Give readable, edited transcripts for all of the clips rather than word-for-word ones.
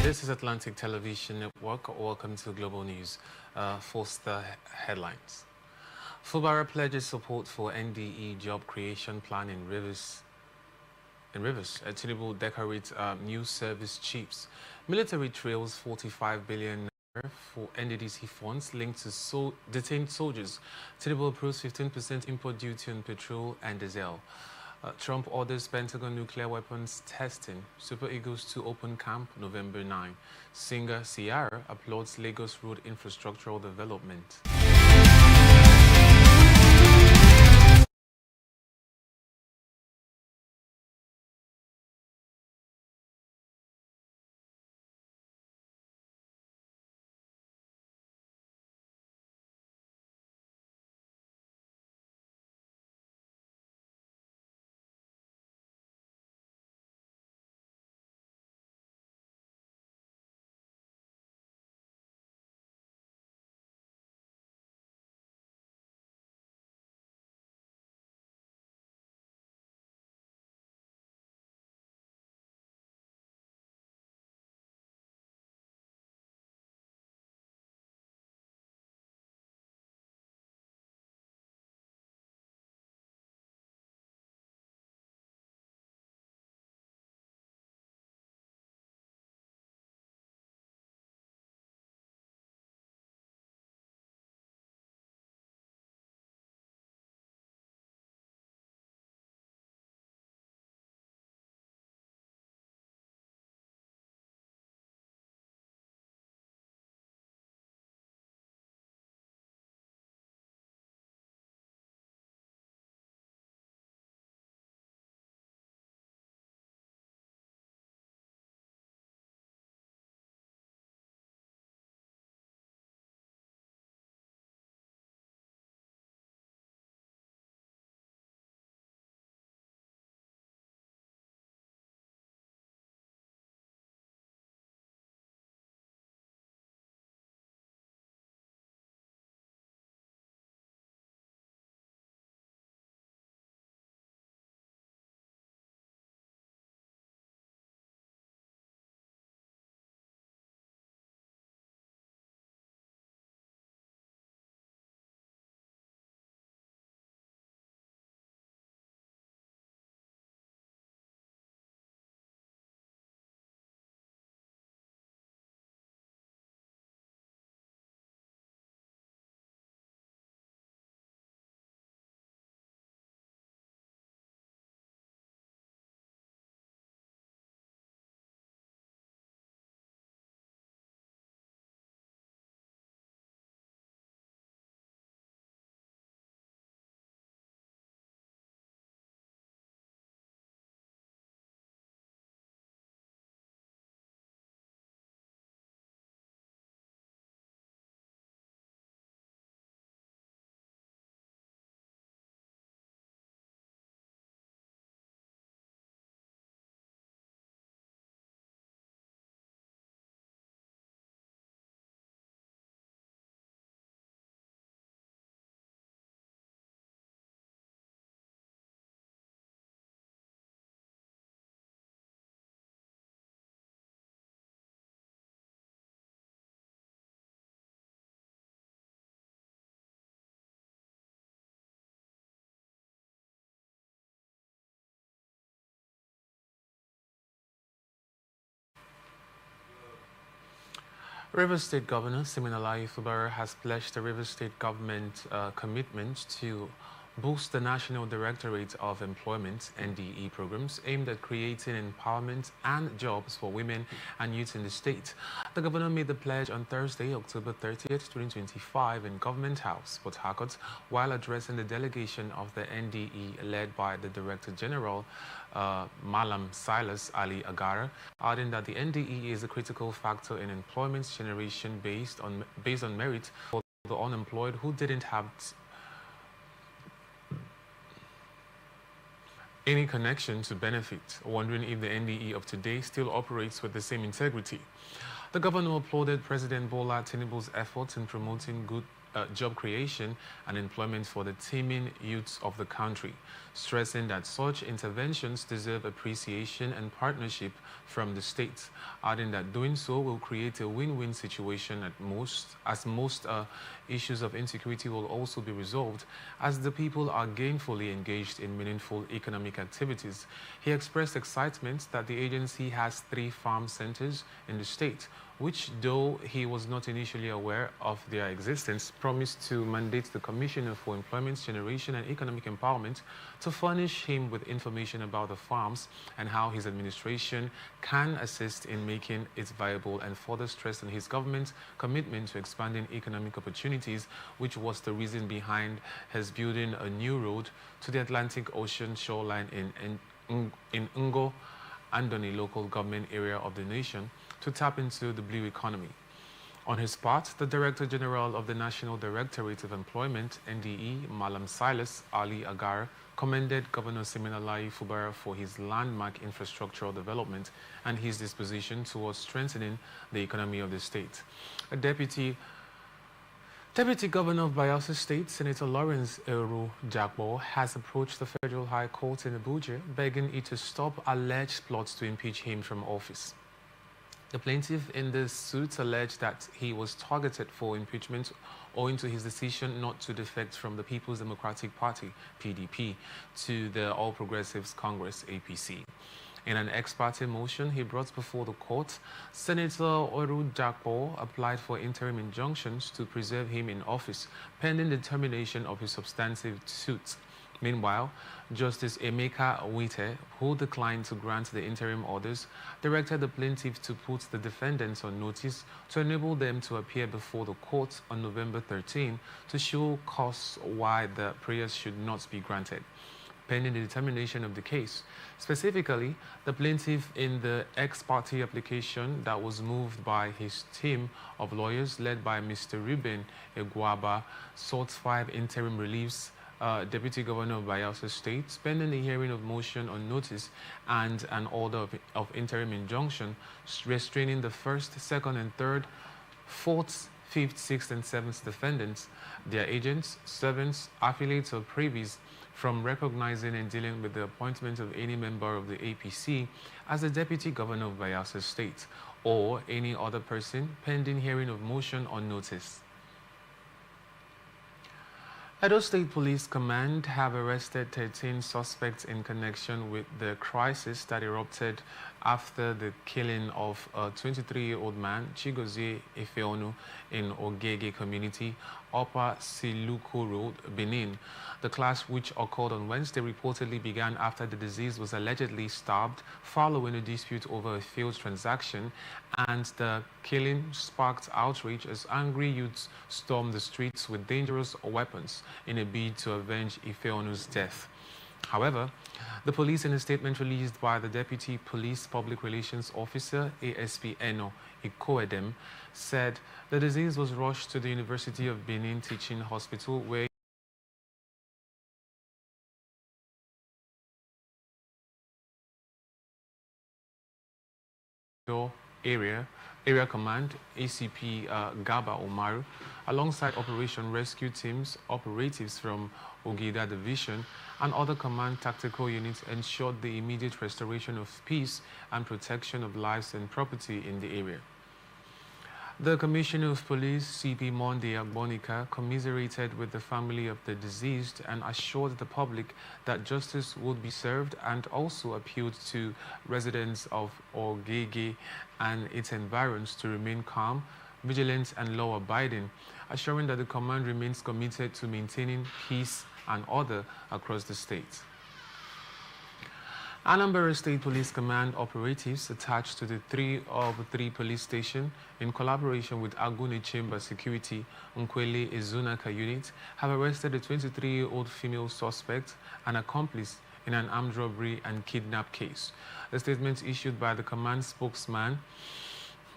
This is Atlantic Television Network. Welcome to Global News. First, the headlines. Fubara pledges support for NDE job creation plan in Rivers. Tinubu decorates new service chiefs. Military trails 45 billion for NDDC funds linked to detained soldiers. Tinubu approves 15% import duty on petrol and diesel. Trump orders Pentagon nuclear weapons testing. Super Eagles to open camp November 9. Singer Ciara applauds Lagos road infrastructural development. Rivers State Governor Siminalayi Fubara has pledged the Rivers State government commitment to boost the National Directorate of Employment (NDE) programs aimed at creating empowerment and jobs for women and youth in the state. The governor made the pledge on Thursday, October 30th, 2025 in Government House, Port Harcourt, while addressing the delegation of the NDE led by the Director General, Malam Silas Ali Agara, adding that the NDE is a critical factor in employment generation based on merit for the unemployed who didn't have any connection to benefit, wondering if the NDE of today still operates with the same integrity. The governor applauded President Bola Tinubu's efforts in promoting good job creation and employment for the teeming youths of the country, stressing that such interventions deserve appreciation and partnership from the state, adding that doing so will create a win-win situation as most issues of insecurity will also be resolved as the people are gainfully engaged in meaningful economic activities. He expressed excitement that the agency has 3 farm centers in the state, which, though he was not initially aware of their existence, promised to mandate the Commissioner for Employment Generation and Economic Empowerment to furnish him with information about the farms and how his administration can assist in making it viable, and further stressed on his government's commitment to expanding economic opportunities, which was the reason behind his building a new road to the Atlantic Ocean shoreline in Ngo, Andoni local government area of the nation, to tap into the blue economy. On his part, the Director General of the National Directorate of Employment, NDE, Malam Silas Ali Agar, commended Governor Siminalayi Fubara for his landmark infrastructural development and his disposition towards strengthening the economy of the state. A Deputy Governor of Bayelsa State, Senator Lawrence Eru Jagbo, has approached the Federal High Court in Abuja, begging it to stop alleged plots to impeach him from office. The plaintiff in the suit alleged that he was targeted for impeachment owing to his decision not to defect from the People's Democratic Party, PDP, to the All Progressives Congress, APC. In an ex parte motion he brought before the court, Senator Oru Jakpo applied for interim injunctions to preserve him in office pending determination of his substantive suit. Meanwhile, Justice Emeka Wite, who declined to grant the interim orders, directed the plaintiff to put the defendants on notice to enable them to appear before the court on November 13 to show cause why the prayers should not be granted, pending the determination of the case. Specifically, the plaintiff in the ex parte application that was moved by his team of lawyers led by Mr. Ruben Eguaba sought 5 interim reliefs, Deputy Governor of Bayelsa State, pending the hearing of motion on notice and an order of interim injunction restraining the 1st, 2nd, and 3rd, 4th, 5th, 6th, and 7th defendants, their agents, servants, affiliates, or privies from recognizing and dealing with the appointment of any member of the APC as the Deputy Governor of Bayelsa State or any other person pending hearing of motion on notice. Edo State Police Command have arrested 13 suspects in connection with the crisis that erupted after the killing of a 23-year-old man, Chigozie Ifeonu, in Ogege community, Upper Siluku Road, Benin. The clash, which occurred on Wednesday, reportedly began after the deceased was allegedly stabbed following a dispute over a failed transaction, and the killing sparked outrage as angry youths stormed the streets with dangerous weapons in a bid to avenge Ifeonu's death. However, the police, in a statement released by the Deputy Police Public Relations Officer, ASP Eno Ikoedem, said the deceased was rushed to the University of Benin Teaching Hospital, where Area Command, ACP Gaba Omaru, alongside Operation Rescue Teams, operatives from Ogida Division, and other command tactical units ensured the immediate restoration of peace and protection of lives and property in the area. The Commissioner of Police, CP Monday Agbonika, commiserated with the family of the deceased and assured the public that justice would be served, and also appealed to residents of Ogege and its environs to remain calm, vigilant, and law-abiding, assuring that the command remains committed to maintaining peace and order across the state. Anambra State Police Command operatives attached to the 3 of 3 police station, in collaboration with Aguni Chamber Security Nkwele Ezunaka unit, have arrested a 23-year-old female suspect and accomplice in an armed robbery and kidnap case. The statement issued by the command spokesman,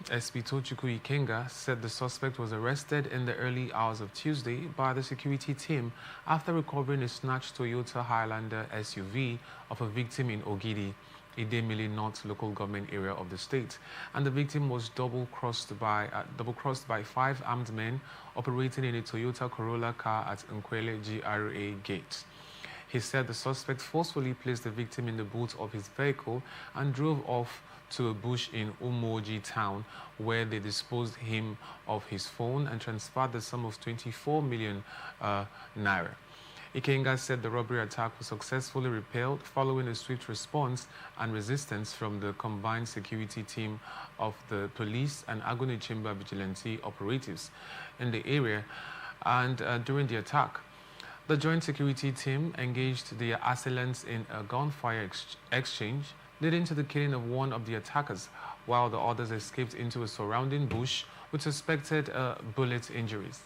SP Tochukwu Ikenga, said the suspect was arrested in the early hours of Tuesday by the security team after recovering a snatched Toyota Highlander SUV of a victim in Ogidi. Idemili North local government area of the state, and the victim was double-crossed by 5 armed men operating in a Toyota Corolla car at Nkwele GRA gate. He said the suspect forcefully placed the victim in the boot of his vehicle and drove off to a bush in Umoji town, where they disposed him of his phone and transferred the sum of 24 million naira. Ikenga said the robbery attack was successfully repelled following a swift response and resistance from the combined security team of the police and Agoni Chamber vigilante operatives in the area. And during the attack, the joint security team engaged the assailants in a gunfire exchange, leading to the killing of one of the attackers, while the others escaped into a surrounding bush with suspected bullet injuries.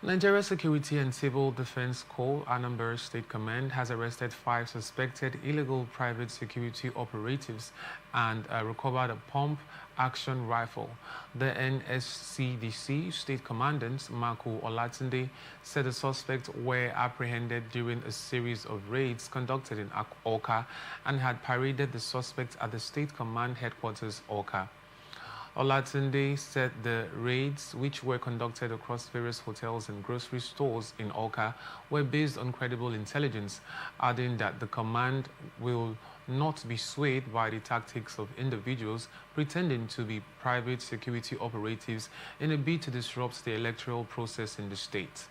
Nigeria Security and Civil Defense Corps, Anambra State Command, has arrested 5 suspected illegal private security operatives and recovered a pump-action rifle. The NSCDC State Commandant, Marco Olatunde, said the suspects were apprehended during a series of raids conducted in Awka and had paraded the suspects at the State Command Headquarters, Awka. Olatunde said the raids, which were conducted across various hotels and grocery stores in Awka, were based on credible intelligence, adding that the command will not be swayed by the tactics of individuals pretending to be private security operatives in a bid to disrupt the electoral process in the state.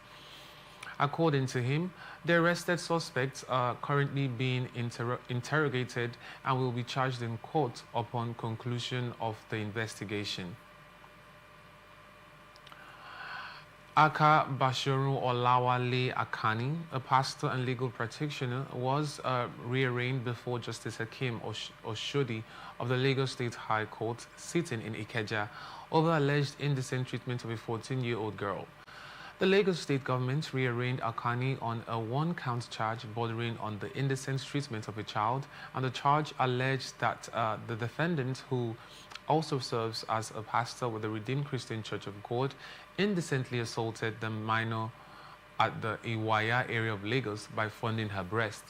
According to him, the arrested suspects are currently being interrogated and will be charged in court upon conclusion of the investigation. Aka Bashiru Olawale Akani, a pastor and legal practitioner, was rearraigned before Justice Hakeem Oshodi of the Lagos State High Court, sitting in Ikeja, over alleged indecent treatment of a 14-year-old girl. The Lagos State government rearraigned Akani on a 1-count charge bordering on the indecent treatment of a child, and the charge alleged that the defendant, who also serves as a pastor with the Redeemed Christian Church of God, indecently assaulted the minor at the Iwaya area of Lagos by funding her breast.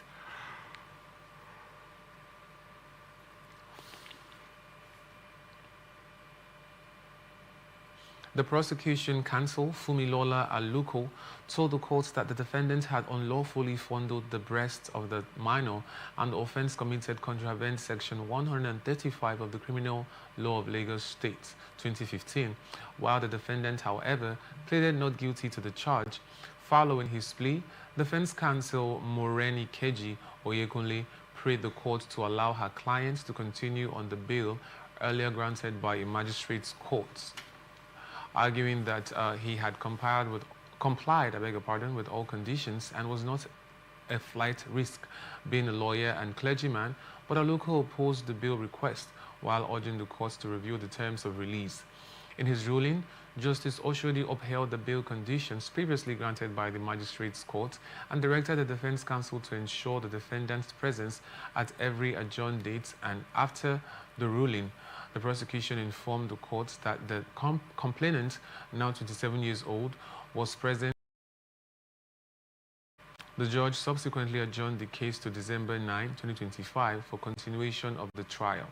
The prosecution counsel, Fumilola Aluko, told the court that the defendant had unlawfully fondled the breast of the minor, and the offense committed contravened Section 135 of the Criminal Law of Lagos State, 2015, while the defendant, however, pleaded not guilty to the charge. Following his plea, defense counsel Moreni Keji Oyekunle prayed the court to allow her client to continue on the bail earlier granted by a magistrate's court, arguing that he had complied with all conditions and was not a flight risk, being a lawyer and clergyman. But Aluko opposed the bail request while urging the courts to review the terms of release. In his ruling, Justice Oshodi upheld the bail conditions previously granted by the magistrate's court and directed the defense counsel to ensure the defendant's presence at every adjourned date. And after the ruling, the prosecution informed the court that the complainant, now 27 years old, was present. The judge subsequently adjourned the case to December 9, 2025 for continuation of the trial.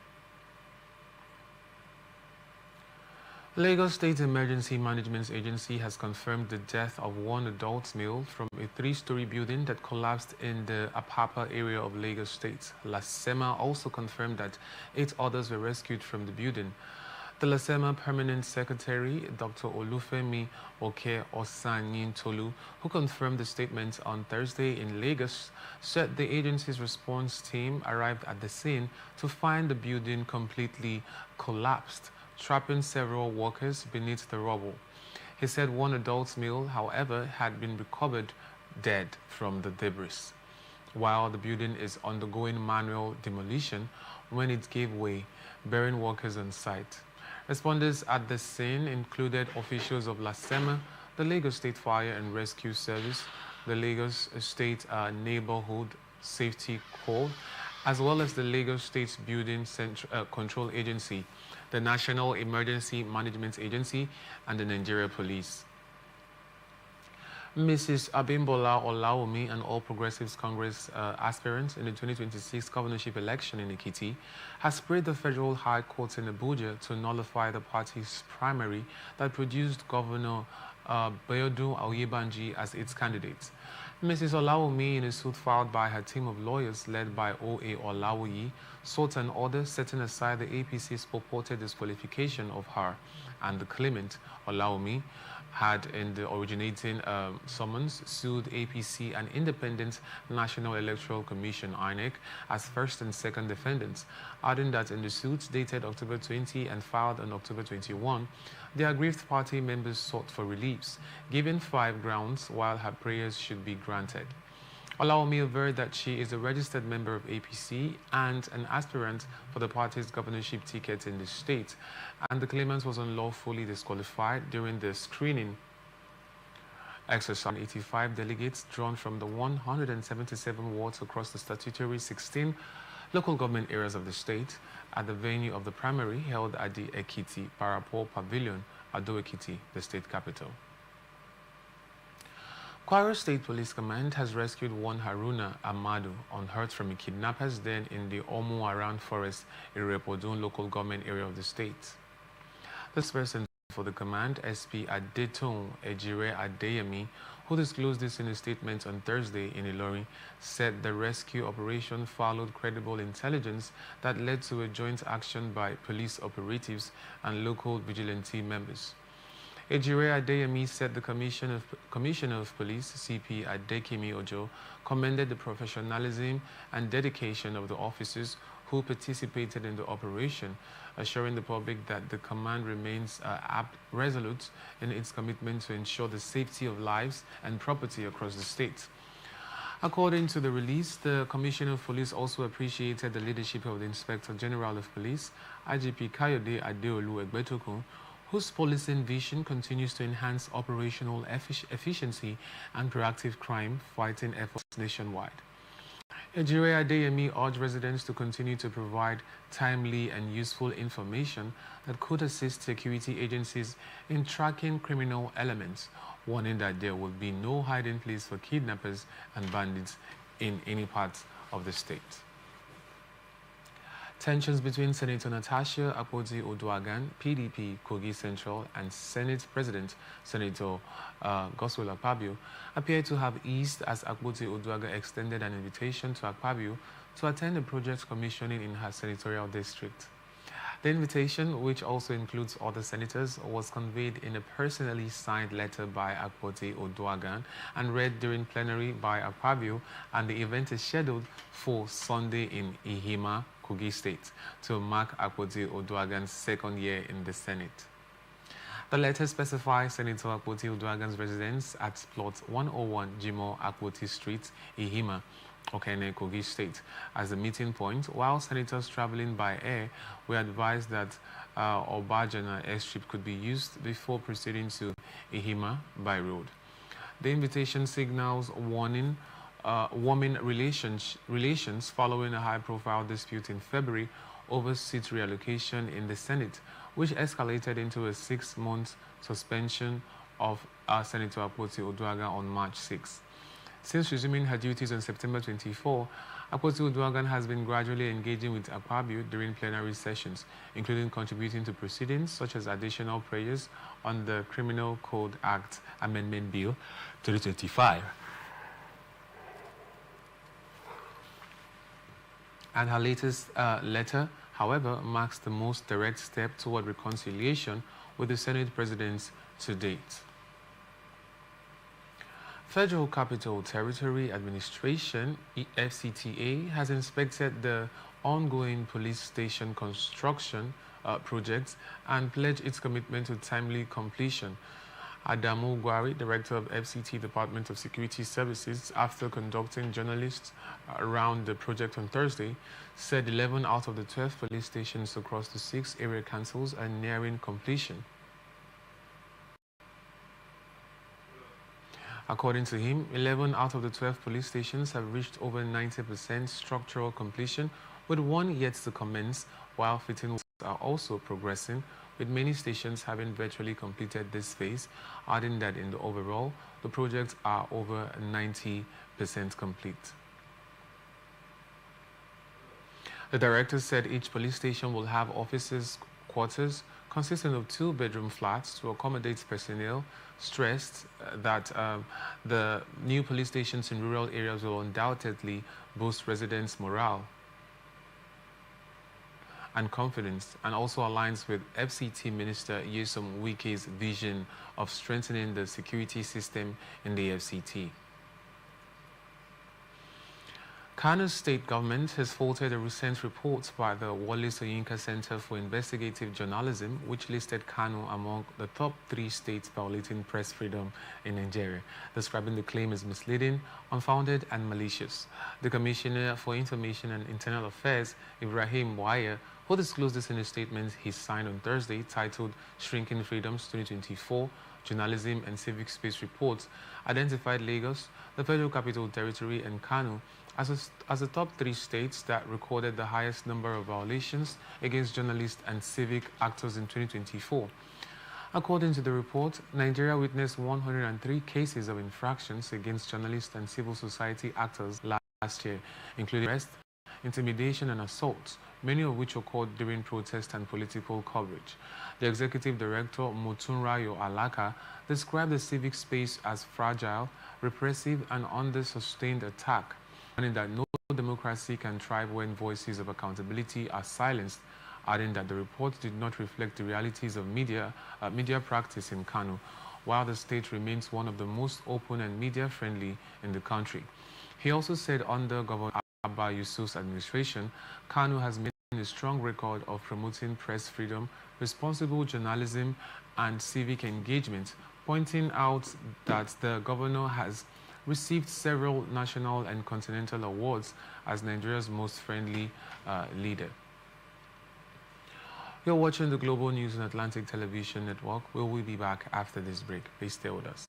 Lagos State Emergency Management Agency has confirmed the death of 1 adult male from a 3-story building that collapsed in the Apapa area of Lagos State. LASEMA also confirmed that 8 others were rescued from the building. The LASEMA Permanent Secretary, Dr. Olufemi Oke Osanyin Tolu, who confirmed the statement on Thursday in Lagos, said the agency's response team arrived at the scene to find the building completely collapsed, trapping several workers beneath the rubble. He said 1 adult male, however, had been recovered dead from the debris, while the building is undergoing manual demolition when it gave way, burying workers on site. Responders at the scene included officials of LASEMA, the Lagos State Fire and Rescue Service, the Lagos State Neighborhood Safety Corps, as well as the Lagos State Building Control Agency, the National Emergency Management Agency, and the Nigeria Police. Mrs. Abimbola Olaomi, an All Progressives Congress aspirant in the 2026 governorship election in Ekiti, has prayed the Federal High Court in Abuja to nullify the party's primary that produced Governor Bayodun Oyebanji as its candidate. Mrs. Olaomi, in a suit filed by her team of lawyers led by O.A. Olawoyi, sought an order setting aside the APC's purported disqualification of her and the claimant, Olaomi, had in the originating summons sued APC and Independent National Electoral Commission (INEC) as first and second defendants, adding that in the suits dated October 20 and filed on October 21, the aggrieved party members sought for reliefs, giving 5 grounds while her prayers should be granted. Olaomi averred that she is a registered member of APC and an aspirant for the party's governorship ticket in the state, and the claimant was unlawfully disqualified during the screening exercise. 85 delegates drawn from the 177 wards across the statutory 16 local government areas of the state at the venue of the primary held at the Ekiti Parapo Pavilion, Ado Ekiti, the state capital. Kwara State Police Command has rescued one Haruna Amadu unhurt from a kidnapper's den in the Omu-Aran Forest, Irepodun local government area of the state. This person for the command, SP Adetun Ejire Adeyemi, who disclosed this in a statement on Thursday in Ilorin, said the rescue operation followed credible intelligence that led to a joint action by police operatives and local vigilante members. Ejire Adeyemi said the Commissioner of Police, CP Adekimi Ojo, commended the professionalism and dedication of the officers who participated in the operation, assuring the public that the command remains resolute in its commitment to ensure the safety of lives and property across the state. According to the release, the Commissioner of Police also appreciated the leadership of the Inspector General of Police, IGP Kayode Adeolu Egbetokun, whose policing vision continues to enhance operational efficiency and proactive crime fighting efforts nationwide. Ejire Adeyemi urged residents to continue to provide timely and useful information that could assist security agencies in tracking criminal elements, warning that there will be no hiding place for kidnappers and bandits in any part of the state. Tensions between Senator Natasha Akpoti-Oduaghan, PDP, Kogi Central, and Senate President Senator Godswill Akpabio appear to have eased as Akpoti-Oduaghan extended an invitation to Akpabio to attend a project commissioning in her senatorial district. The invitation, which also includes other senators, was conveyed in a personally signed letter by Akpoti-Oduaghan and read during plenary by Akpabio, and the event is scheduled for Sunday in Ihima, Kogi State, to mark Akpoti-Oduaghan's second year in the Senate. The letter specifies Senator Akpoti-Oduaghan's residence at plot 101 Jimo Akpoti Street, Ihima, Okene, Kogi State, as the meeting point, while senators traveling by air were advised that Obajana airstrip could be used before proceeding to Ihima by road. The invitation signals warming relations following a high-profile dispute in February over seat reallocation in the Senate, which escalated into a 6-month suspension of Senator Akpoti-Oduaghan on March 6. Since resuming her duties on September 24, Akpoti-Oduaghan has been gradually engaging with Akpabio during plenary sessions, including contributing to proceedings such as additional prayers on the Criminal Code Act Amendment Bill 2025. And her latest letter, however, marks the most direct step toward reconciliation with the Senate President to date. Federal Capital Territory Administration, FCTA, has inspected the ongoing police station construction projects and pledged its commitment to timely completion. Adamu Gwari, Director of FCT Department of Security Services, after conducting journalists around the project on Thursday, said 11 out of the 12 police stations across the 6 area councils are nearing completion. According to him, 11 out of the 12 police stations have reached over 90% structural completion, with one yet to commence, while fitting works are also progressing, with many stations having virtually completed this phase, adding that in the overall, the projects are over 90% complete. The director said each police station will have officers' quarters consisting of two-bedroom flats to accommodate personnel, stressed that the new police stations in rural areas will undoubtedly boost residents' morale and confidence, and also aligns with FCT Minister Nyesom Wike's vision of strengthening the security system in the FCT. Kano's state government has faulted a recent report by the Wole Soyinka Center for Investigative Journalism, which listed Kano among the top 3 states violating press freedom in Nigeria, describing the claim as misleading, unfounded, and malicious. The Commissioner for Information and Internal Affairs, Ibrahim Waya, who disclosed this in a statement he signed on Thursday titled Shrinking Freedoms 2024 Journalism and Civic Space Reports, identified Lagos, the Federal Capital Territory, and Kano as the top 3 states that recorded the highest number of violations against journalists and civic actors in 2024. According to the report, Nigeria witnessed 103 cases of infractions against journalists and civil society actors last year, including arrest, intimidation, and assaults, many of which occurred during protest and political coverage. The executive director, Motunrayo Alaka, described the civic space as fragile, repressive, and under sustained attack, warning that no democracy can thrive when voices of accountability are silenced, adding that the report did not reflect the realities of media practice in Kano, while the state remains one of the most open and media-friendly in the country. He also said under Governor Abba Yusuf's administration, Kano has made a strong record of promoting press freedom, responsible journalism, and civic engagement, pointing out that the governor has received several national and continental awards as Nigeria's most friendly leader. You're watching the Global News on Atlantic Television Network. We will be back after this break. Please stay with us.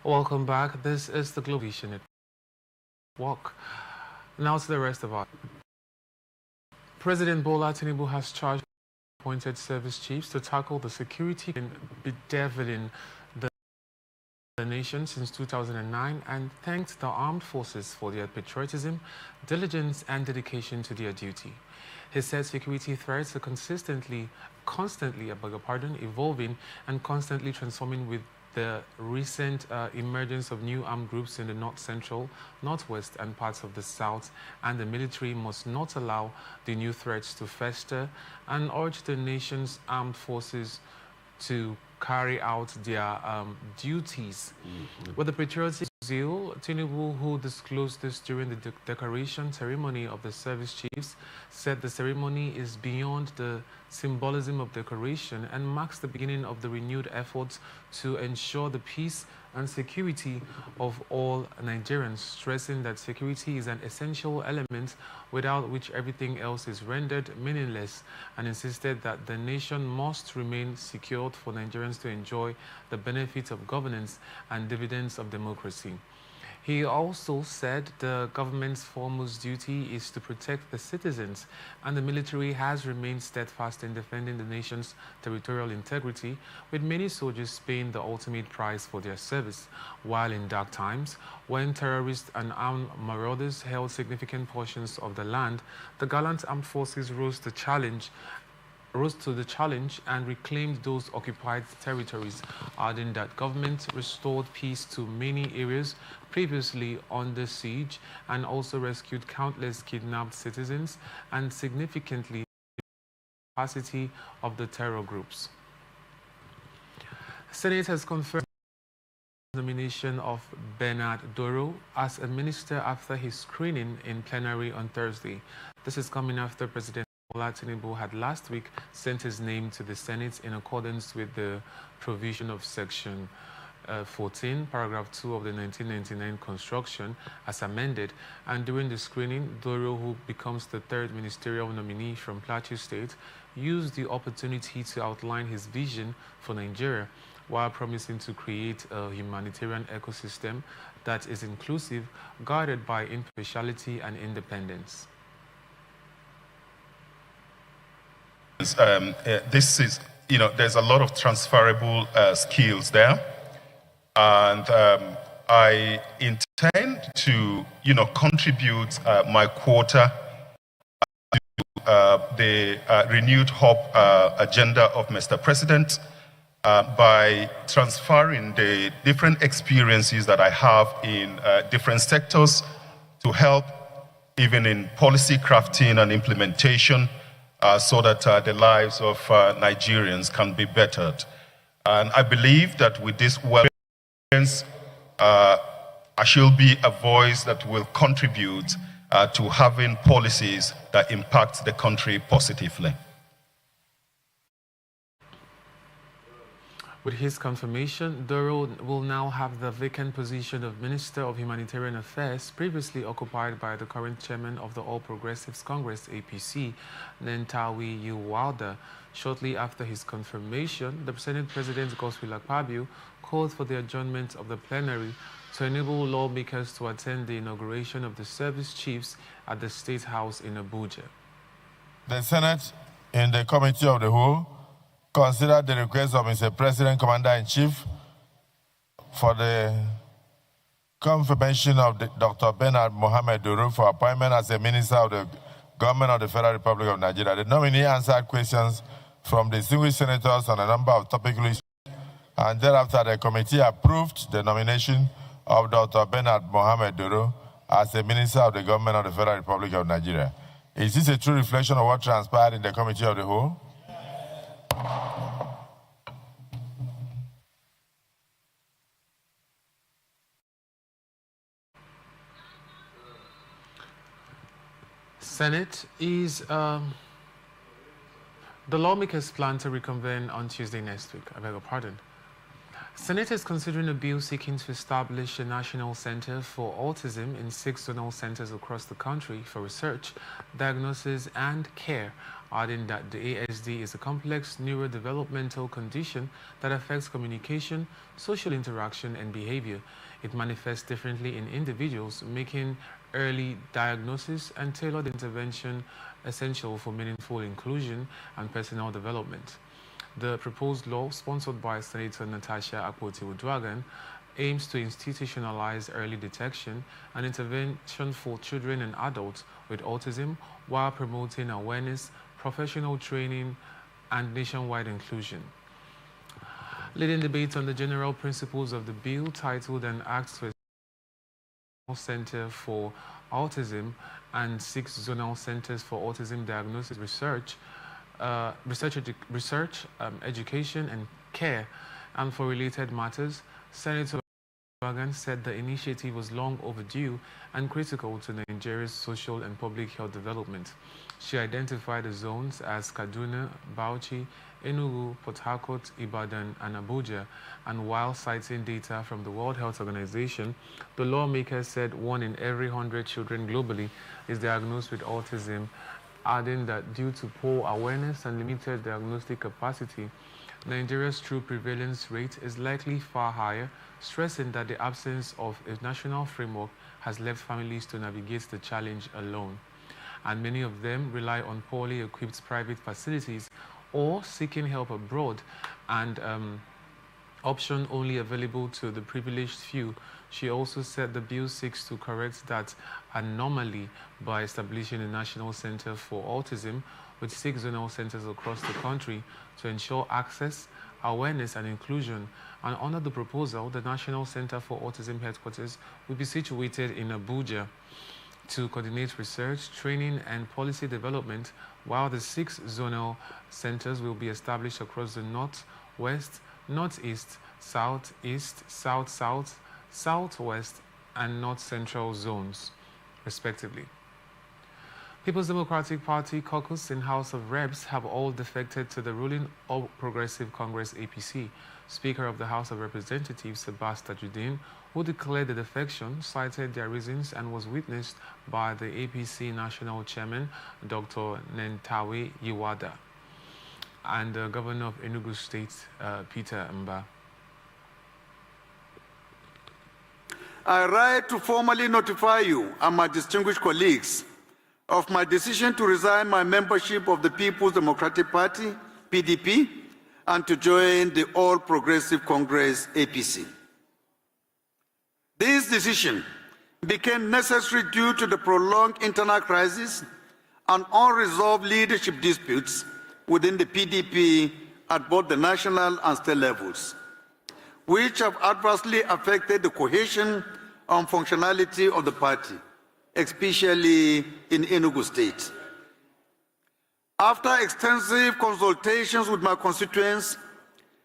Welcome back. This is the Global Vision Network. Now to the rest of our. President Bola Tinubu has charged appointed service chiefs to tackle the security and bedeviling the nation since 2009 and thanked the armed forces for their patriotism, diligence and dedication to their duty. He said security threats are constantly evolving and constantly transforming with the recent emergence of new armed groups in the north central, northwest and parts of the south, and the military must not allow the new threats to fester, and urged the nation's armed forces to carry out their duties. With the patriotic zeal, Tinubu, who disclosed this during the decoration ceremony of the service chiefs, said the ceremony is beyond the symbolism of decoration and marks the beginning of the renewed efforts to ensure the peace and security of all Nigerians, stressing that security is an essential element without which everything else is rendered meaningless, and insisted that the nation must remain secured for Nigerians to enjoy the benefits of governance and dividends of democracy. He also said the government's foremost duty is to protect the citizens, and the military has remained steadfast in defending the nation's territorial integrity, with many soldiers paying the ultimate price for their service. While in dark times, when terrorists and armed marauders held significant portions of the land, the gallant armed forces rose to the challenge and reclaimed those occupied territories, adding that government restored peace to many areas previously under siege and also rescued countless kidnapped citizens and significantly the capacity of the terror groups. Senate has confirmed the nomination of Bernard Doro as a minister after his screening in plenary on Thursday. This is coming after President Bola Tinubu had last week sent his name to the Senate in accordance with the provision of Section 14, Paragraph 2 of the 1999 Construction as amended, and during the screening, Doro, who becomes the third ministerial nominee from Plateau State, used the opportunity to outline his vision for Nigeria while promising to create a humanitarian ecosystem that is inclusive, guided by impartiality and independence. This is, there's a lot of transferable skills there. And I intend to, contribute my quota to the renewed hope agenda of Mr. President by transferring the different experiences that I have in different sectors to help even in policy crafting and implementation, so that the lives of Nigerians can be bettered. And I believe that with this I shall be a voice that will contribute to having policies that impact the country positively. With his confirmation, Doro will now have the vacant position of Minister of Humanitarian Affairs, previously occupied by the current chairman of the All Progressives Congress, APC, Nentawe Wilder. Shortly after his confirmation, the Senate President, Godswill Akpabio, called for the adjournment of the plenary to enable lawmakers to attend the inauguration of the service chiefs at the State House in Abuja. The Senate, in the Committee of the Whole, considered the request of Mr. President, Commander-in-Chief, for the confirmation of Dr. Bernard Mohammed Doro for appointment as a Minister of the Government of the Federal Republic of Nigeria. The nominee answered questions from distinguished senators on a number of topical issues, and thereafter the committee approved the nomination of Dr. Bernard Mohammed Doro as a Minister of the Government of the Federal Republic of Nigeria. Is this a true reflection of what transpired in the Committee of the Whole? Senate is, the lawmakers plan to reconvene on Tuesday next week. I beg your pardon. Senate is considering a bill seeking to establish a national center for autism in 6 zonal centers across the country for research, diagnosis, and care, adding that the ASD is a complex neurodevelopmental condition that affects communication, social interaction, and behavior. It manifests differently in individuals, making early diagnosis and tailored intervention essential for meaningful inclusion and personal development. The proposed law, sponsored by Senator Natasha Akpoti-Uduaghan, aims to institutionalize early detection and intervention for children and adults with autism while promoting awareness, professional training, and nationwide inclusion. Leading debate on the general principles of the bill, titled "An Act to Establish a Center for Autism and 6 Zonal Centers for Autism Diagnosis Research, education and care, and for related matters, Senator Wagan said the initiative was long overdue and critical to Nigeria's social and public health development. She identified the zones as Kaduna, Bauchi, Enugu, Port Harcourt, Ibadan, and Abuja, and while citing data from the World Health Organization, the lawmaker said 1 in every 100 children globally is diagnosed with autism, adding that due to poor awareness and limited diagnostic capacity, Nigeria's true prevalence rate is likely far higher, stressing that the absence of a national framework has left families to navigate the challenge alone. And many of them rely on poorly equipped private facilities or seeking help abroad, and option only available to the privileged few. She also said the bill seeks to correct that anomaly by establishing a national center for autism with 6 zonal centers across the country to ensure access, awareness, and inclusion. And under the proposal, the National Center for Autism headquarters will be situated in Abuja to coordinate research, training, and policy development, while the 6 zonal centers will be established across the North, West, Northeast, Southeast, South-South, Southwest, and North Central zones, respectively. People's Democratic Party caucus and House of Reps have all defected to the ruling All Progressive Congress APC. Speaker of the House of Representatives, Sebastian Tajudeen, who declared the defection, cited their reasons and was witnessed by the APC National Chairman, Dr. Nentawe Yiwada, and the Governor of Enugu State, Peter Mba. I write to formally notify you and my distinguished colleagues of my decision to resign my membership of the People's Democratic Party, PDP, and to join the All Progressive Congress, APC. This decision became necessary due to the prolonged internal crisis and unresolved leadership disputes within the PDP at both the national and state levels, which have adversely affected the cohesion and functionality of the party, especially in Enugu State. After extensive consultations with my constituents,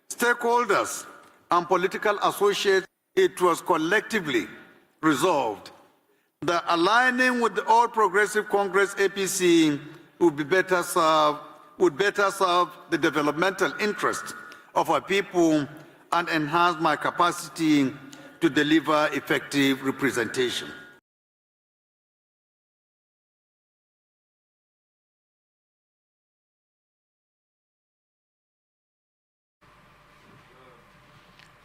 stakeholders, and political associates, it was collectively resolved that aligning with the All Progressive Congress APC would better serve the developmental interests of our people and enhance my capacity to deliver effective representation.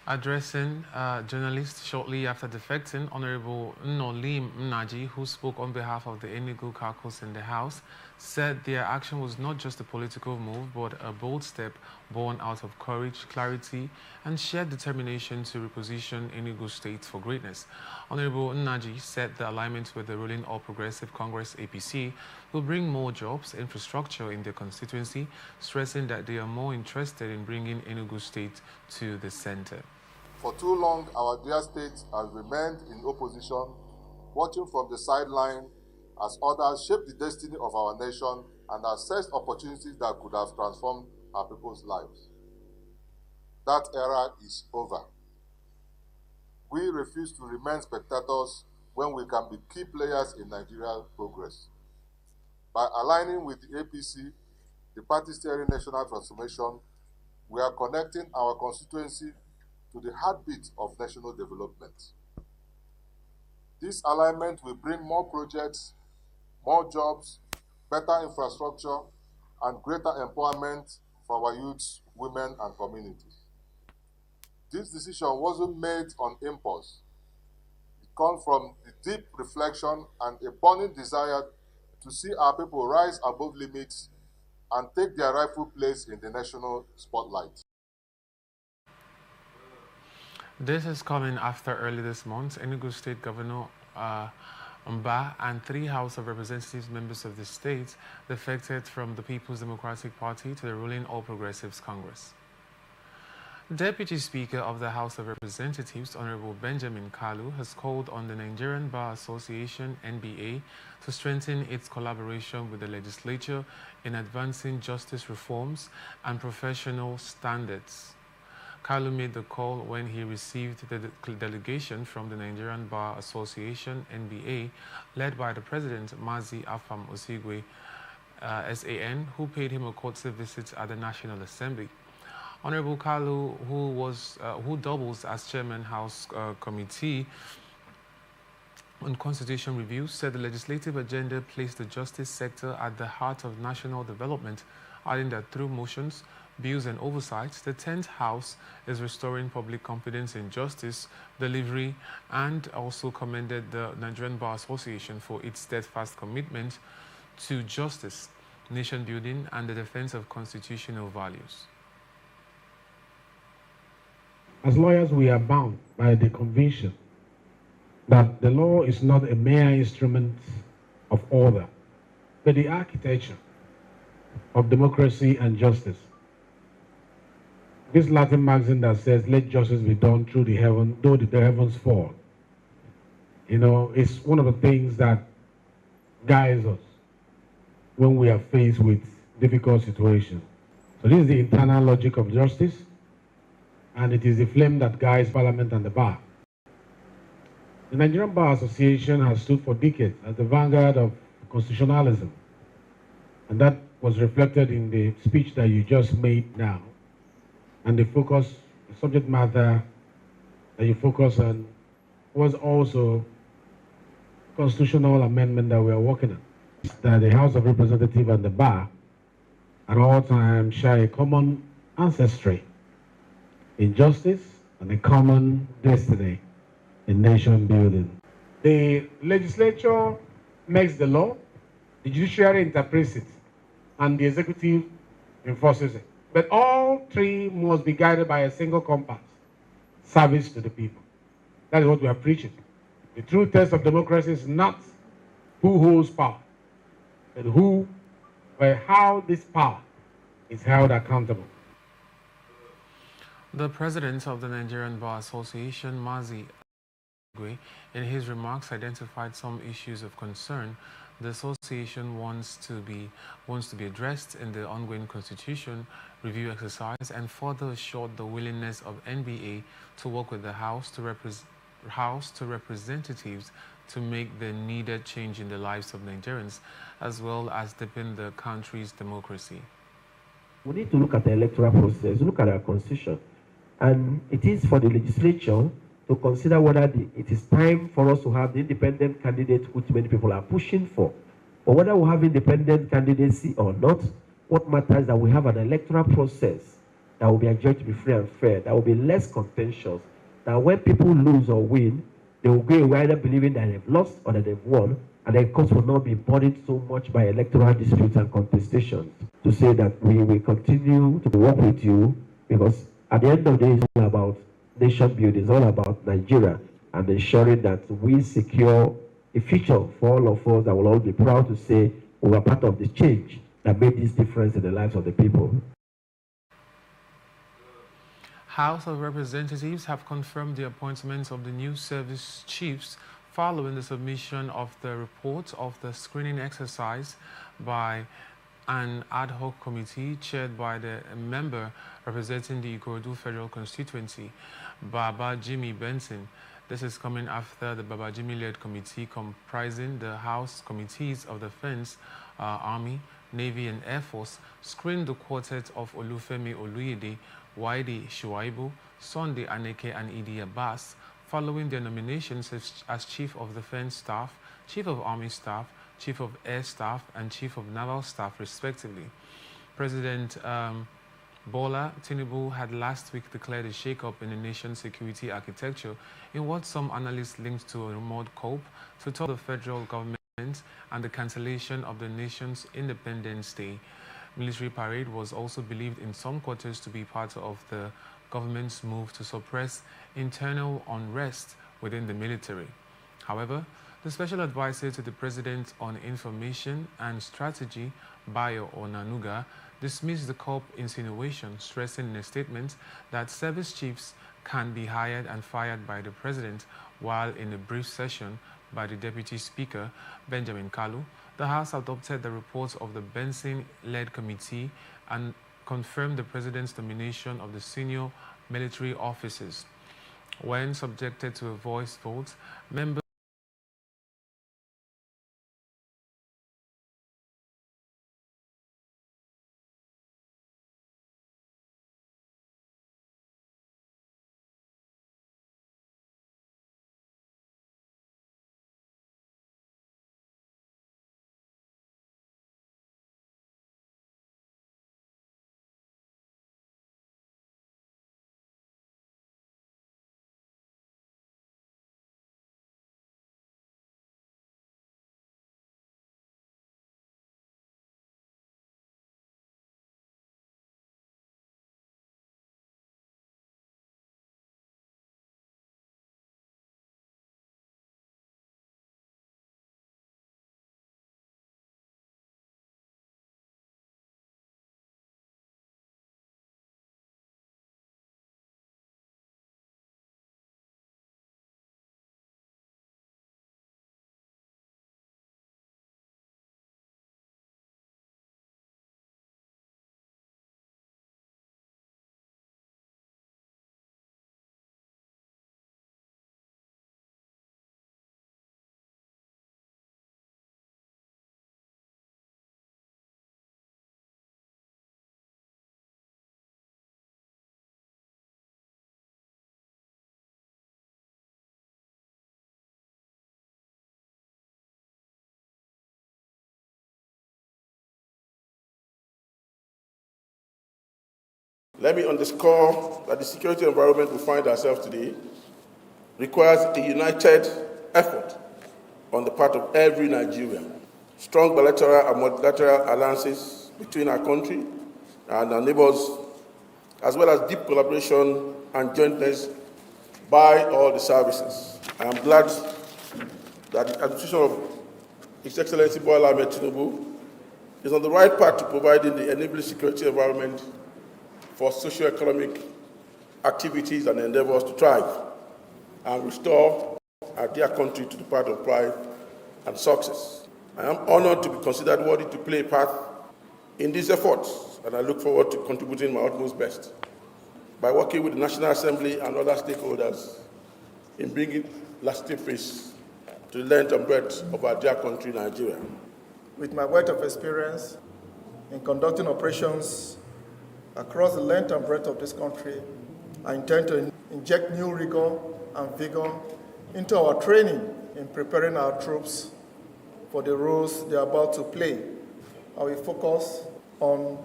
Addressing journalists shortly after defecting, Honorable Nolim Mnaji, who spoke on behalf of the Enugu caucus in the House, said their action was not just a political move, but a bold step born out of courage, clarity, and shared determination to reposition Enugu State for greatness. Honorable Mnaji said the alignment with the ruling All Progressive Congress APC will bring more jobs, infrastructure in their constituency, stressing that they are more interested in bringing Enugu State to the center. For too long, our dear state has remained in opposition, watching from the sideline as others shape the destiny of our nation and assess opportunities that could have transformed our people's lives. That era is over. We refuse to remain spectators when we can be key players in Nigeria's progress. By aligning with the APC, the party steering national transformation, we are connecting our constituency to the heartbeat of national development. This alignment will bring more projects, more jobs, better infrastructure, and greater empowerment for our youths, women, and communities. This decision wasn't made on impulse. It comes from the deep reflection and a burning desire to see our people rise above limits and take their rightful place in the national spotlight. This is coming after early this month, Enugu State Governor Mba and 3 House of Representatives members of the state defected from the People's Democratic Party to the ruling All Progressives Congress. Deputy Speaker of the House of Representatives, Honorable Benjamin Kalu, has called on the Nigerian Bar Association, NBA, to strengthen its collaboration with the legislature in advancing justice reforms and professional standards. Kalu made the call when he received the delegation from the Nigerian Bar Association, NBA, led by the President, Mazi Afam Osigwe, SAN, who paid him a courtesy visit at the National Assembly. Honorable Kalu, who doubles as Chairman House Committee on Constitution Review, said the legislative agenda placed the justice sector at the heart of national development, adding that through motions, bills and oversights, the 10th House is restoring public confidence in justice delivery, and also commended the Nigerian Bar Association for its steadfast commitment to justice, nation building, and the defense of constitutional values. As lawyers, we are bound by the conviction that the law is not a mere instrument of order, but the architecture of democracy and justice. This Latin maxim that says, "Let justice be done through the heaven, though the heavens fall," it's one of the things that guides us when we are faced with difficult situations. So this is the internal logic of justice, and it is the flame that guides Parliament and the Bar. The Nigerian Bar Association has stood for decades as the vanguard of constitutionalism, and that was reflected in the speech that you just made now. And the subject matter that you focus on was also constitutional amendment that we are working on. That the House of Representatives and the Bar at all times share a common ancestry in justice and a common destiny in nation building. The legislature makes the law, the judiciary interprets it, and the executive enforces it. But all three must be guided by a single compass: service to the people. That is what we are preaching. The true test of democracy is not who holds power, but how this power is held accountable. The president of the Nigerian Bar Association, Mazi Afam, in his remarks identified some issues of concern the association wants to be addressed in the ongoing constitution review exercise, and further assured the willingness of NBA to work with the House to Representatives to make the needed change in the lives of Nigerians, as well as deepen the country's democracy. We need to look at the electoral process, look at our constitution, and it is for the legislature to consider whether it is time for us to have the independent candidate which many people are pushing for, or whether we have independent candidacy or not. What matters is that we have an electoral process that will be adjudged to be free and fair, that will be less contentious, that when people lose or win, they will go away either believing that they've lost or that they've won, and the courts will not be burdened so much by electoral disputes and contestations. To say that we will continue to work with you, because at the end of the day, it's all about nation building, it's all about Nigeria, and ensuring that we secure a future for all of us that will all be proud to say we were part of the change that made this difference in the lives of the people. House of Representatives have confirmed the appointments of the new service chiefs following the submission of the report of the screening exercise by an ad hoc committee chaired by the member representing the Ikorodu Federal Constituency, Baba Jimmy Benson. This is coming after the Baba Jimmy-led committee comprising the House Committees of Defense, Army, Navy and Air Force screened the quartet of Olufemi Oluyede, Waide Shuaibu, Sunday Aneke, and Idi Abbas following their nominations as Chief of Defense Staff, Chief of Army Staff, Chief of Air Staff, and Chief of Naval Staff, respectively. President Bola Tinubu had last week declared a shake-up in the nation's security architecture in what some analysts linked to a remote coup to topple the federal government and the cancellation of the nation's Independence Day. Military parade was also believed in some quarters to be part of the government's move to suppress internal unrest within the military. However, the special advisor to the President on Information and Strategy, Bayo Onanuga, dismissed the coup insinuation, stressing in a statement that service chiefs can be hired and fired by the President, while in a brief session by the Deputy Speaker, Benjamin Kalu, the House adopted the reports of the Benson-led committee and confirmed the President's nomination of the senior military officers. When subjected to a voice vote, members Let me underscore that the security environment we find ourselves today requires a united effort on the part of every Nigerian. Strong bilateral and multilateral alliances between our country and our neighbors, as well as deep collaboration and jointness by all the services. I am glad that the administration of His Excellency Bola Ahmed Tinubu is on the right path to providing the enabling security environment for socio-economic activities and endeavors to thrive and restore our dear country to the path of pride and success. I am honored to be considered worthy to play a part in these efforts, and I look forward to contributing my utmost best by working with the National Assembly and other stakeholders in bringing lasting peace to the length and breadth of our dear country, Nigeria. With my wealth of experience in conducting operations across the length and breadth of this country, I intend to inject new rigor and vigor into our training in preparing our troops for the roles they are about to play. I will focus on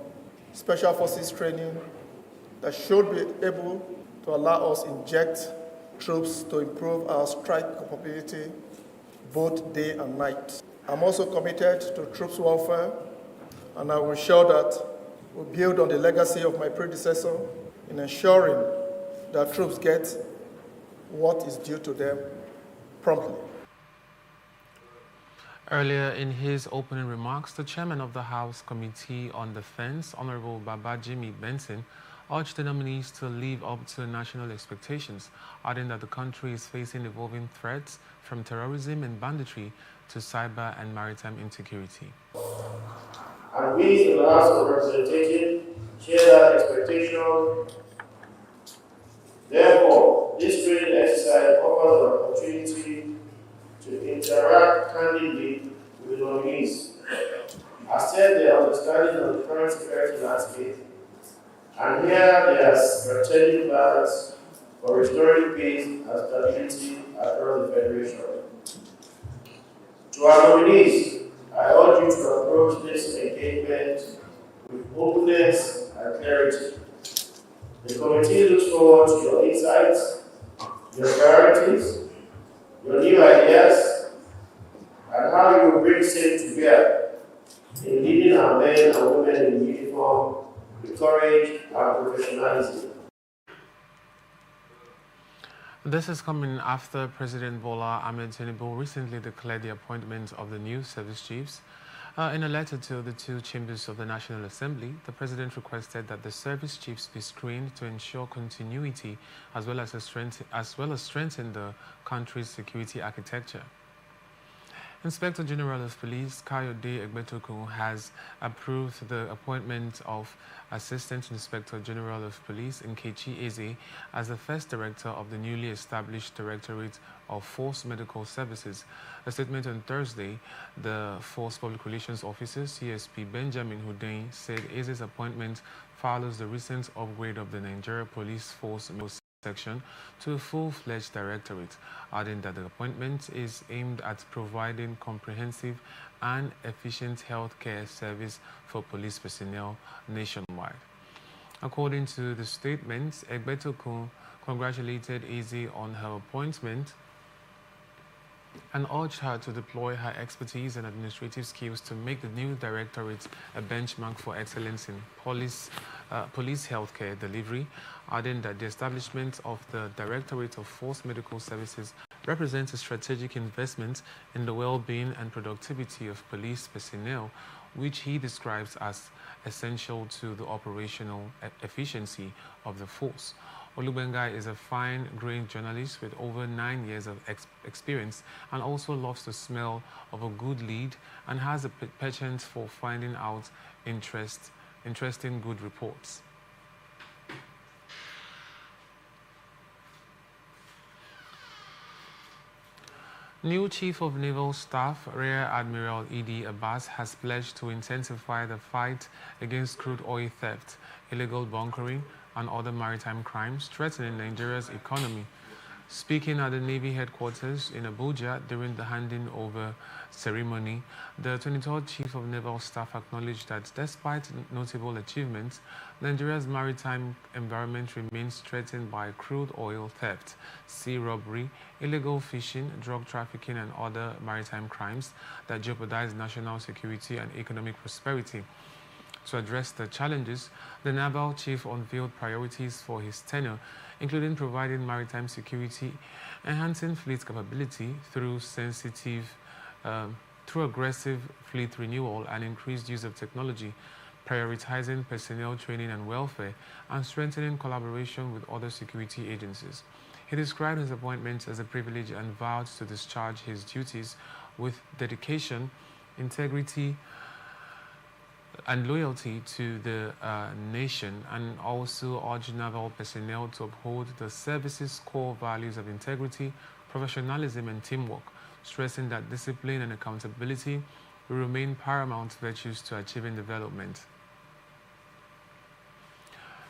special forces training that should be able to allow us inject troops to improve our strike capability both day and night. I'm also committed to troops welfare, and I will ensure that we build on the legacy of my predecessor in ensuring that troops get what is due to them promptly. Earlier in his opening remarks, the chairman of the House Committee on Defense, Honorable Babajimi Benson, urged the nominees to live up to national expectations, adding that the country is facing evolving threats from terrorism and banditry to cyber and maritime insecurity. And we in the House of Representatives share that expectation. Therefore, this training exercise offers an opportunity to interact candidly with the nominees assess their understanding of the current security landscape, and hear their strategic plans for restoring peace and stability across the Federation. To our nominees, I urge you to approach this engagement with openness and clarity. The committee looks forward to your insights, your priorities, your new ideas, and how you will bring safety to bear in leading our men and women in uniform with courage and professionalism. This is coming after President Bola Ahmed Tinubu recently declared the appointment of the new service chiefs. In a letter to the two chambers of the National Assembly, the President requested that the service chiefs be screened to ensure continuity as well as strengthen the country's security architecture. Inspector General of Police Kayode Egbetokun has approved the appointment of Assistant Inspector General of Police Nkechi Eze as the first director of the newly established Directorate of Force Medical Services. A statement on Thursday, the Force Public Relations Officer CSP Benjamin Hundeyin said Eze's appointment follows the recent upgrade of the Nigeria Police Force section to a full-fledged directorate, adding that the appointment is aimed at providing comprehensive and efficient health care service for police personnel nationwide. According to the statement, Egbetokun congratulated Eze on her appointment and urged her to deploy her expertise and administrative skills to make the new directorate a benchmark for excellence in police healthcare delivery, adding that the establishment of the Directorate of Force Medical Services represents a strategic investment in the well-being and productivity of police personnel, which he describes as essential to the operational efficiency of the force. Olubengai is a fine-grained journalist with over 9 years of experience and also loves the smell of a good lead and has a penchant for finding out interesting good reports. New Chief of Naval Staff Rear Admiral E.D. Abbas has pledged to intensify the fight against crude oil theft, illegal bunkering, and other maritime crimes threatening Nigeria's economy. Speaking at the Navy headquarters in Abuja during the handing over ceremony, the 23rd Chief of Naval Staff acknowledged that despite notable achievements, Nigeria's maritime environment remains threatened by crude oil theft, sea robbery, illegal fishing, drug trafficking, and other maritime crimes that jeopardize national security and economic prosperity. To address the challenges, the naval chief unveiled priorities for his tenure, including providing maritime security, enhancing fleet capability through aggressive fleet renewal and increased use of technology, prioritizing personnel training and welfare, and strengthening collaboration with other security agencies. He described his appointment as a privilege and vowed to discharge his duties with dedication, integrity, and loyalty to the nation, and also urged naval personnel to uphold the service's core values of integrity, professionalism, and teamwork, stressing that discipline and accountability will remain paramount virtues to achieving development.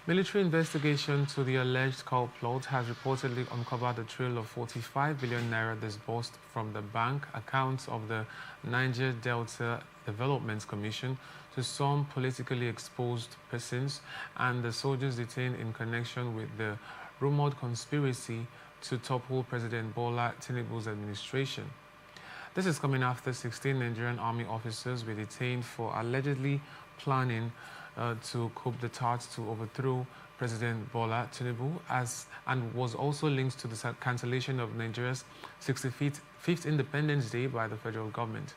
Military investigation to the alleged coal plot has reportedly uncovered a trail of 45 billion naira disbursed from the bank accounts of the Niger Delta Development Commission to some politically exposed persons and the soldiers detained in connection with the rumored conspiracy to topple President Bola Tinubu's administration. This is coming after 16 Nigerian army officers were detained for allegedly planning to coup d'etat to overthrow President Bola Tinubu and was also linked to the cancellation of Nigeria's 65th Independence Day by the federal government.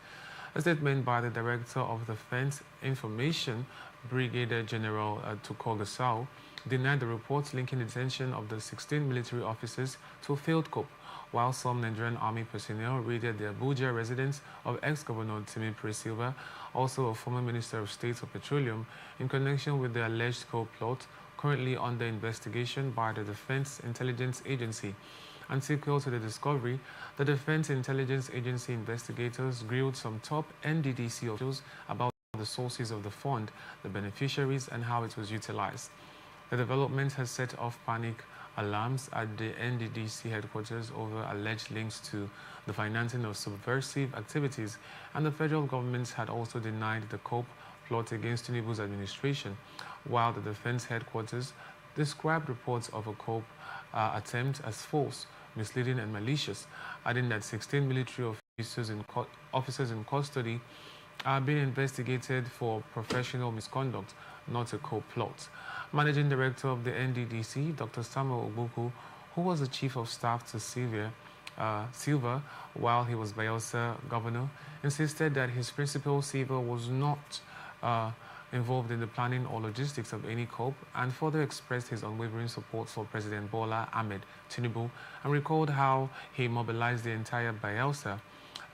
A statement by the Director of Defense Information, Brigadier General Tukur Gusau, denied the reports linking the detention of the 16 military officers to a failed coup, while some Nigerian army personnel raided the Abuja residence of ex-Governor Timi Silva, also a former Minister of State for Petroleum, in connection with the alleged coal plot currently under investigation by the Defense Intelligence Agency. And sequel to the discovery, the Defense Intelligence Agency investigators grilled some top NDDC officials about the the sources of the fund, the beneficiaries, and how it was utilized. The development has set off panic alarms at the NDDC headquarters over alleged links to the financing of subversive activities, and the federal government had also denied the COPE plot against Tinubu's administration, while the defense headquarters described reports of a COPE attempt as false, misleading, and malicious, adding that 16 military officers in custody are being investigated for professional misconduct, not a COPE plot. Managing Director of the NDDC, Dr. Samuel Ogbuku, who was the Chief of Staff to Silva while he was Bayelsa governor, insisted that his principal Silva was not involved in the planning or logistics of any COPE, and further expressed his unwavering support for President Bola Ahmed Tinubu, and recalled how he mobilized the entire Bayelsa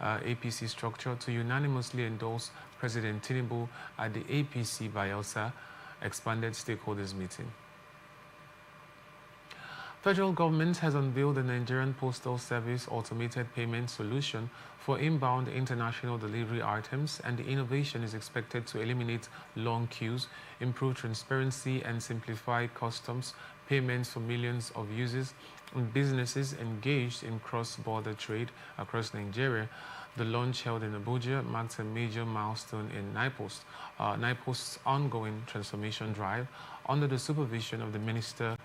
APC structure to unanimously endorse President Tinubu at the APC Bayelsa expanded stakeholders meeting. Federal government has unveiled the Nigerian Postal Service automated payment solution for inbound international delivery items, and the innovation is expected to eliminate long queues, improve transparency, and simplify customs payments for millions of users and businesses engaged in cross-border trade across Nigeria. The launch held in Abuja marks a major milestone in NIPOST's ongoing transformation drive under the supervision of the Minister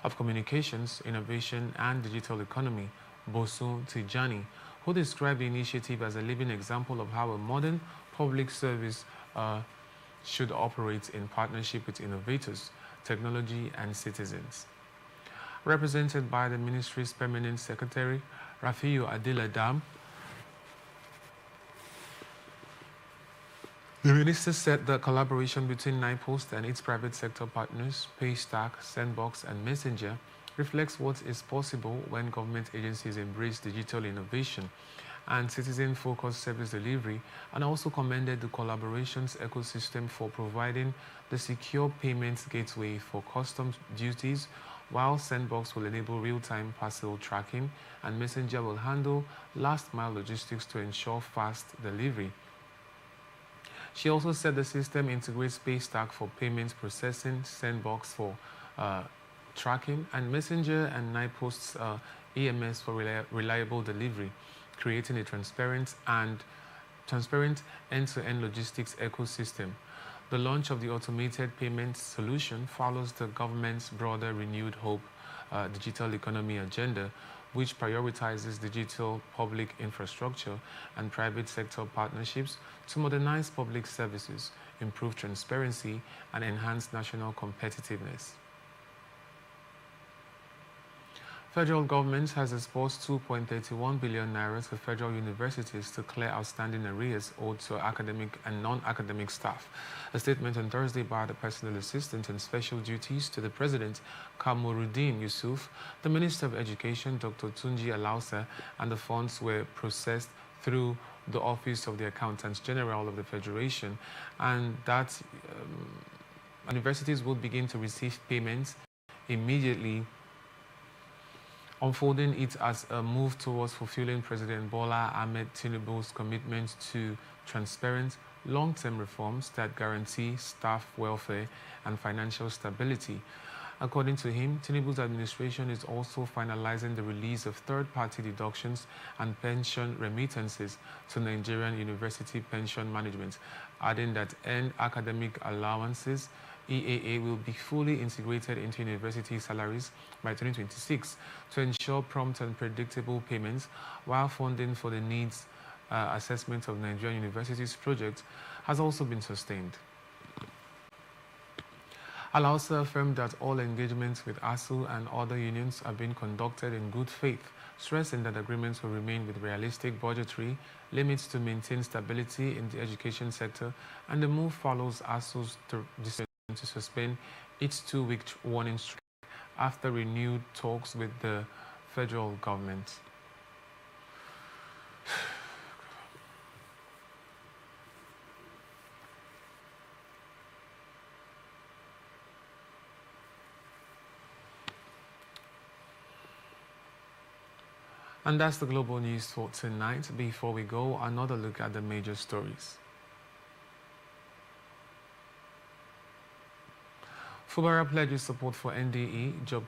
of Communications, Innovation and Digital Economy, Bosun Tijani, who described the initiative as a living example of how a modern public service should operate in partnership with innovators, technology and citizens. Represented by the ministry's permanent secretary, Rafiu Adiladam, the minister said that collaboration between NIPOST and its private sector partners, Paystack, Sandbox, and Messenger, reflects what is possible when government agencies embrace digital innovation and citizen-focused service delivery, and also commended the collaborations ecosystem for providing the secure payments gateway for customs duties, while Sandbox will enable real-time parcel tracking and Messenger will handle last-mile logistics to ensure fast delivery. She also said the system integrates Paystack for payments processing, Sandbox for tracking, and Messenger and NIPOST's EMS for reliable delivery, creating a transparent end-to-end logistics ecosystem. The launch of the automated payment solution follows the government's broader Renewed Hope digital economy agenda, which prioritizes digital public infrastructure and private sector partnerships to modernize public services, improve transparency, and enhance national competitiveness. Federal government has disbursed 2.31 billion naira to federal universities to clear outstanding arrears owed to academic and non-academic staff. A statement on Thursday by the personal assistant on special duties to the president, Kamuruddin Yusuf, the Minister of Education, Dr. Tunji Alausa, and the funds were processed through the Office of the Accountants General of the Federation, and that universities will begin to receive payments immediately, unfolding it as a move towards fulfilling President Bola Ahmed Tinubu's commitment to transparent, long-term reforms that guarantee staff welfare and financial stability. According to him, Tinubu's administration is also finalizing the release of third-party deductions and pension remittances to Nigerian University Pension Management, adding that end academic allowances EAA will be fully integrated into university salaries by 2026 to ensure prompt and predictable payments, while funding for the needs assessment of Nigerian universities project has also been sustained. Alausa affirmed that all engagements with ASU and other unions are being conducted in good faith, stressing that agreements will remain with realistic budgetary limits to maintain stability in the education sector, and the move follows ASU's decision to suspend its 2-week warning strike after renewed talks with the federal government. And that's the global news for tonight. Before we go, another look at the major stories. Fubara pledges support for NDE, job